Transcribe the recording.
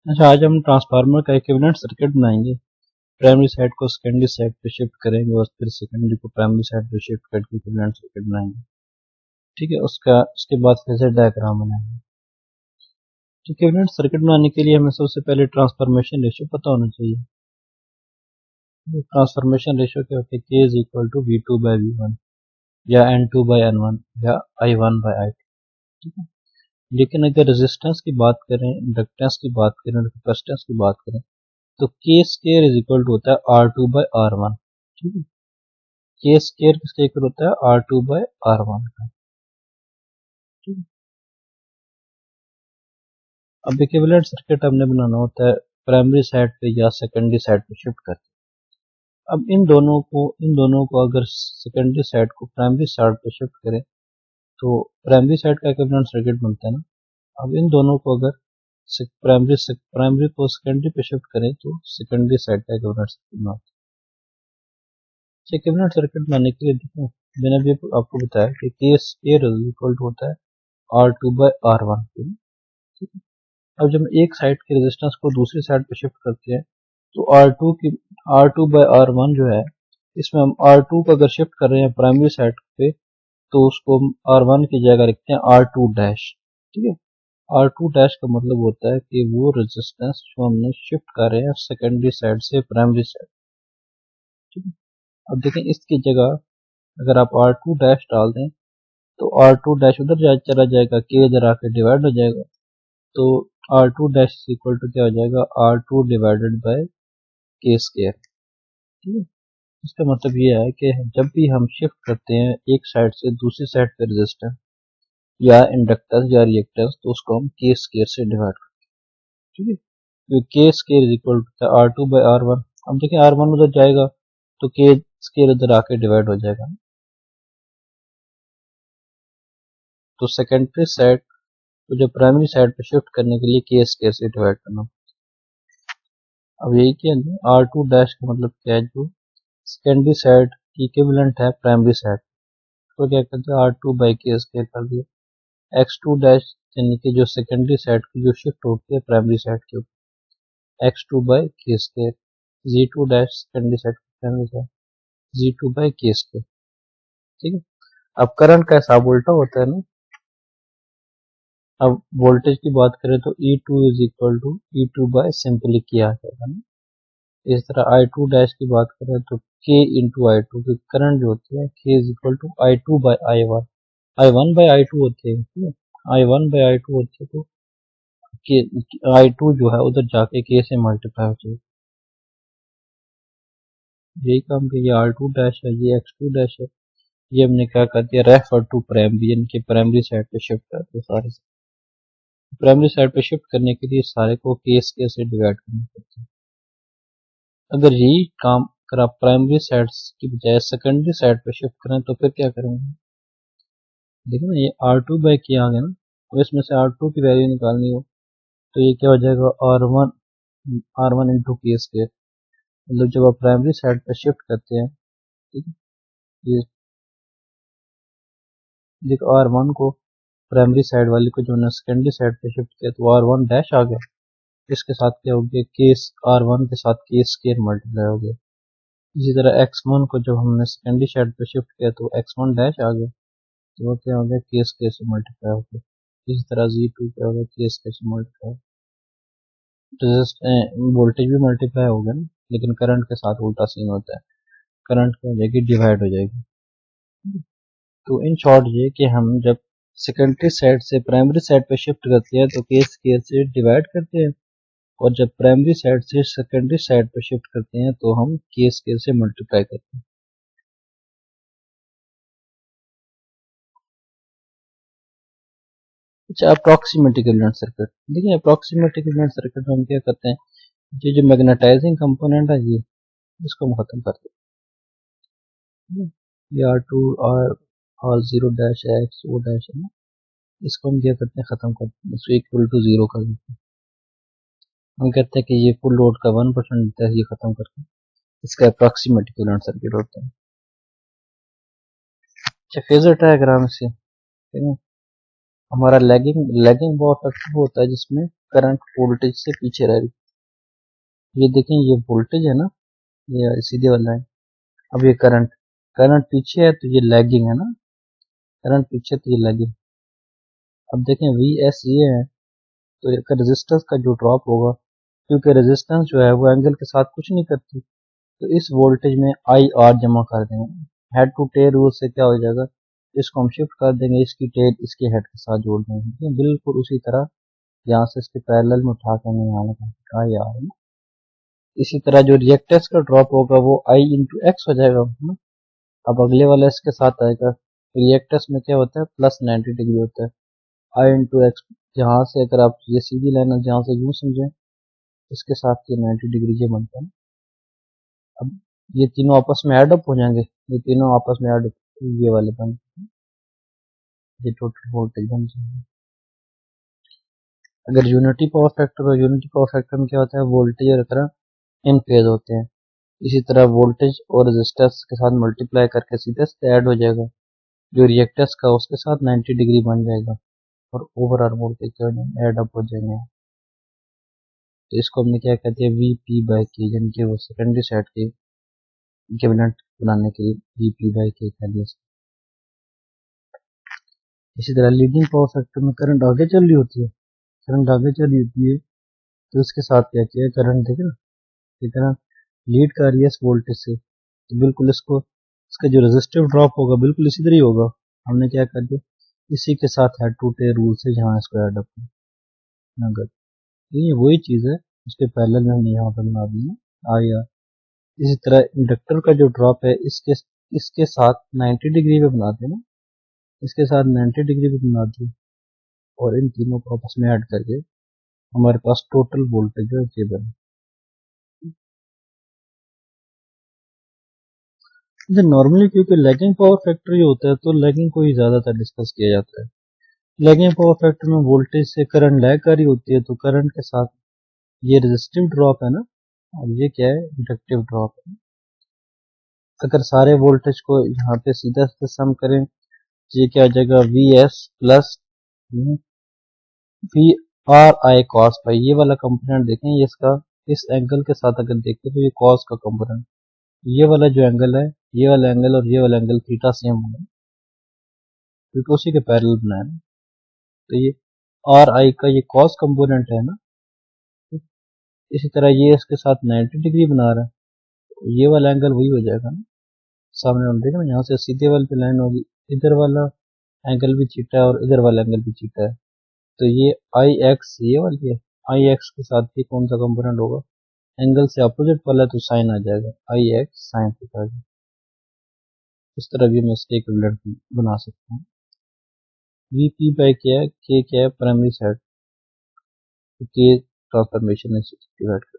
अच्छा, आज हम ट्रांसफार्मर का इक्विवेलेंट सर्किट बनाएंगे। प्राइमरी साइड को सेकेंडरी साइड पे शिफ्ट करेंगे और फिर सेकेंडरी को प्राइमरी साइड पे शिफ्ट करके इक्विवेलेंट सर्किट बनाएंगे। ठीक है, उसके बाद फेजर डायग्राम बनाएंगे। इक्विवेलेंट सर्किट बनाने के लिए हमें सबसे पहले ट्रांसफॉर्मेशन रेशियो पता होना चाहिए। ट्रांसफॉर्मेशन रेशियो क्या होता है? K is equal to V2/V1 या N2/N1 या I1/I2। ठीक है, लेकिन अगर रेजिस्टेंस की बात करें, इंडक्टेंस की बात करें और कैपेसिटेंस की बात करें तो K square is equal to होता है R2/R1। ठीक है, K स्क्वायर किसके इक्वल होता है? R2/R1 का। ठीक है, अब इक्विवेलेंट सर्किट हमने बनाना होता है प्राइमरी साइड पे या सेकेंडरी साइड पे शिफ्ट करके। अब इन दोनों को अगर सेकेंडरी साइड को प्राइमरी साइड पे शिफ्ट करें तो प्राइमरी साइड का इक्विवेलेंट सर्किट बनता है ना। अब इन दोनों को अगर प्राइमरी को सेकेंडरी पे शिफ्ट करें तो सेकेंडरी साइड का इक्विवेलेंट सर्किट बनता है। इक्विवेलेंट सर्किट बनाने के लिए देखो, मैंने अभी आपको बताया कि K square is equal to होता है R2/R1। ठीक है, अब जब एक साइड के रेजिस्टेंस को दूसरी साइड पे शिफ्ट करते हैं तो R2/R1 जो है, इसमें हम R2 को अगर शिफ्ट कर रहे हैं प्राइमरी साइड पे तो उसको हम R1 की जगह रखते हैं R2 डैश। ठीक है, R2 डैश का मतलब होता है कि वो रेजिस्टेंस जो हमने शिफ्ट कर रहे हैं सेकेंडरी साइड से प्राइमरी साइड। ठीक है, अब देखें इसकी जगह अगर आप R2 डैश डाल दें तो R2 डैश उधर चला जाएगा, K इधर आके डिवाइड हो जाएगा, तो R2 डैश इक्वल टू क्या हो जाएगा? R2 divided by K square. ठीक है, इसका मतलब ये है कि जब भी हम शिफ्ट करते हैं एक साइड से दूसरी साइड पे रेजिस्टेंस या इंडक्टेंस या रिएक्टेंस तो उसको हम K स्क्वायर से डिवाइड करते हैं। ठीक है, तो K square is equal to R2/R1। अब देखिए R1 उधर जाएगा तो K स्क्वायर इधर आके डिवाइड हो जाएगा, तो सेकेंडरी साइड तो जो प्राइमरी साइड पे शिफ्ट करने के लिए K स्क्वायर से डिवाइड करना। अब यही किया R2 डैश का मतलब क्या है? जो सेकेंडरी साइड की इक्विवेलेंट है प्राइमरी साइड, तो क्या करते हैं R2/K स्क्वायर कर दिया। X2 डैश यानी कि जो सेकेंडरी साइड की जो शिफ्ट होती है प्राइमरी साइड के ऊपर, X2/K square. Z2 dash secondary side की प्राइमरी साइड, Z2/K स्क्वायर। ठीक है, अब करंट का हिसाब उल्टा होता है ना। अब वोल्टेज की बात करें तो E2 is equal to E2 by simply किया जाएगा ना। इस तरह I2 डैश की बात करें तो K इंटू I2 की करंट जो होती है K is equal to I2/I1। I1/I2 होते हैं, ठीक है, I1/I2 होते हैं तो I2 जो है उधर जाके K से मल्टीप्लाई हो जाएगा। यही काम कि ये R2 डैश है, ये X2 डैश है, ये हमने क्या कर दिया? रेफर टू प्राइमरी, यानी कि प्राइमरी साइड पे शिफ्ट कर दिया। सारे प्राइमरी साइड पे शिफ्ट करने के लिए सारे को K स्क्वायर से डिवाइड करना पड़ता है। अगर यही काम अगर आप प्राइमरी साइड की बजाय सेकेंडरी साइड पे शिफ्ट करें तो फिर क्या करेंगे? देखो ना, ये R2/K आ गया ना, अब इसमें से R2 की वैल्यू निकालनी हो तो ये क्या हो जाएगा? R1 into K square. मतलब जब आप प्राइमरी साइड पे शिफ्ट करते हैं, ठीक है, ये देखो R1 को प्राइमरी साइड वाले को जो है सेकेंडरी साइड पे शिफ्ट किया तो R1 डैश आ गया, इसके साथ क्या हो गया? केस R1 के साथ K स्क्वायर मल्टीप्लाई हो गया। इसी तरह X1 को जब हमने सेकेंडरी साइड पे शिफ्ट किया तो X1 डैश आ गया, तो वो क्या हो गया? K स्क्वायर से मल्टीप्लाई हो गया। इसी तरह Z2 क्या हो गया? K स्क्वायर से मल्टीप्लाई। वोल्टेज भी मल्टीप्लाई हो गया ना, लेकिन करंट के साथ उल्टा सीन होता है, करंट क्या हो जाएगी? डिवाइड हो जाएगी। तो इन शॉर्ट ये कि हम जब सेकेंडरी साइड से प्राइमरी साइड पे शिफ्ट करते हैं तो K स्क्वायर से डिवाइड करते हैं, और जब प्राइमरी साइड से सेकेंडरी साइड पे शिफ्ट करते हैं तो हम K स्क्वायर से मल्टीप्लाई करते हैं। अच्छा, अप्रॉक्सीमेट इक्विवेलेंट सर्किट देखिए। अप्रॉक्सीमेट इक्विवेलेंट सर्किट में हम क्या करते हैं? ये जो मैग्नेटाइजिंग कंपोनेंट है ये, इसको हम खत्म करते हैं। ये R2 R0 डैश है, XO डैश है ना, इसको हम क्या करते हैं? खत्म करते हैं, इसको इक्वल टू जीरो कर देते हैं। हम कहते हैं कि ये फुल लोड का 1% देता है, ये खत्म करके इसका अप्रॉक्सीमेट इक्विवेलेंट सर्किट होता है। अच्छा, फेजर डायग्राम से ठीक है, हमारा लैगिंग पावर फैक्टर होता है जिसमें करंट वोल्टेज से पीछे रह रही है। ये देखें, ये वोल्टेज है ना, ये सीधे वाला है। अब ये करंट करंट पीछे है तो ये लैगिंग है ना, करंट पीछे तो ये लैगिंग। अब देखें वी एस ये है, तो रेजिस्टेंस का जो ड्रॉप होगा, क्योंकि रेजिस्टेंस जो है वो एंगल के साथ कुछ नहीं करती, तो इस वोल्टेज में आई आर जमा कर देंगे। हेड टू टेल रूल से क्या हो जाएगा, इसको हम शिफ्ट कर देंगे, इसकी टेल इसके हेड के साथ जोड़ देंगे। ठीक है, बिल्कुल उसी तरह यहाँ से इसके पैरेलल में उठा के हमें यहाँ लगा आई आर है ना। इसी तरह जो रिएक्टेंस का ड्रॉप होगा वो आई इंटू एक्स हो जाएगा है ना। अब अगले वाला इसके साथ आएगा, रिएक्टेंस में क्या होता है, प्लस 90 डिग्री होता है, आई इंटू एक्स। जहाँ से अगर आप ये सीधी लाइन है, जहाँ से यूं समझें, इसके साथ ये 90 डिग्री ये बनता है। अब ये तीनों आपस में ऐड अप हो जाएंगे, ये तीनों आपस में ऐड ये वाले बन, ये टोटल वोल्टेज बन जाएंगे। अगर यूनिटी पावर फैक्टर हो, यूनिटी पावर फैक्टर में क्या होता है, वोल्टेज और करंट इन फेज होते हैं। इसी तरह वोल्टेज और रेजिस्टेंस के साथ मल्टीप्लाई करके सीधे से ऐड हो जाएगा, जो रिएक्टेंस का उसके साथ 90 डिग्री बन जाएगा और ओवरऑल वोल्टेज क्या हो जाएंगे, ऐड अप हो जाएंगे। तो इसको हमने क्या कहते हैं, वी पी बाई के, यानी कि वो सेकेंडरी साइड के इक्विवेलेंट बनाने के लिए वी पी बाई के कह दिया। इसी तरह लीडिंग पावर फैक्टर में करंट आगे चल रही होती है, करंट आगे चल रही होती है, तो इसके साथ क्या किया, करंट देखे ना, ये करंट लीड कर रही है इस वोल्टेज से, तो बिल्कुल इसको, इसका जो रेजिस्टिव ड्रॉप होगा बिल्कुल इसी तरह ही होगा। हमने क्या कर दिया, इसी के साथ हेड टू टेल रूल से यहाँ इसको ऐड अप कर, ये वही चीज़ है, उसके पैरेलल में हमने यहाँ पर बना दी है आया। इसी तरह इंडक्टर का जो ड्रॉप है इसके इसके साथ 90 डिग्री पे बना देना, इसके साथ 90 डिग्री पे बना दी, और इन तीनों को आपस में ऐड करके हमारे पास टोटल वोल्टेज जो है बने। नॉर्मली क्योंकि लैगिंग पावर फैक्टर ही होता है, तो लैगिंग को ही ज्यादातर डिस्कस किया जाता है। लैगिंग पावर फैक्टर में वोल्टेज से करंट लैग कर रही होती है, तो करंट के साथ ये रेजिस्टिव ड्रॉप है ना, और ये क्या है, इंडक्टिव ड्रॉप है। अगर सारे वोल्टेज को यहाँ पे सीधा से सम करें, ये क्या आ जाएगा, V S plus V R I cos pi. ये वाला कंपोनेंट देखें, ये इसका इस एंगल के साथ अगर देखें तो ये कॉस का कंपोनेंट, ये वाला जो एंगल है, ये वाला एंगल और ये वाला एंगल थीटा सेम होगा, क्योंकि उसी के पैरेलल बनाया है। तो ये आर आई का ये कॉस कंपोनेंट है ना, इसी तरह ये इसके साथ 90 डिग्री बना रहा है, तो ये वाला एंगल वही हो जाएगा ना, सामने हम देखें ना, यहाँ से सीधे वाले पे लाइन होगी, इधर वाला एंगल भी चीटा है और इधर वाला एंगल भी चीटा है, तो ये आई एक्स ये वाली है, आई एक्स के साथ ये कौन सा कंपोनेंट होगा, एंगल से अपोजिट वाला, तो साइन आ जाएगा आई एक्स साइन थीटा। इस तरह भी हम इसके इक्विवेलेंट बना सकते हैं। वी पी बाई क्या है, के क्या है, प्राइमरी साइड, के ट्रांसफॉर्मेशन है 65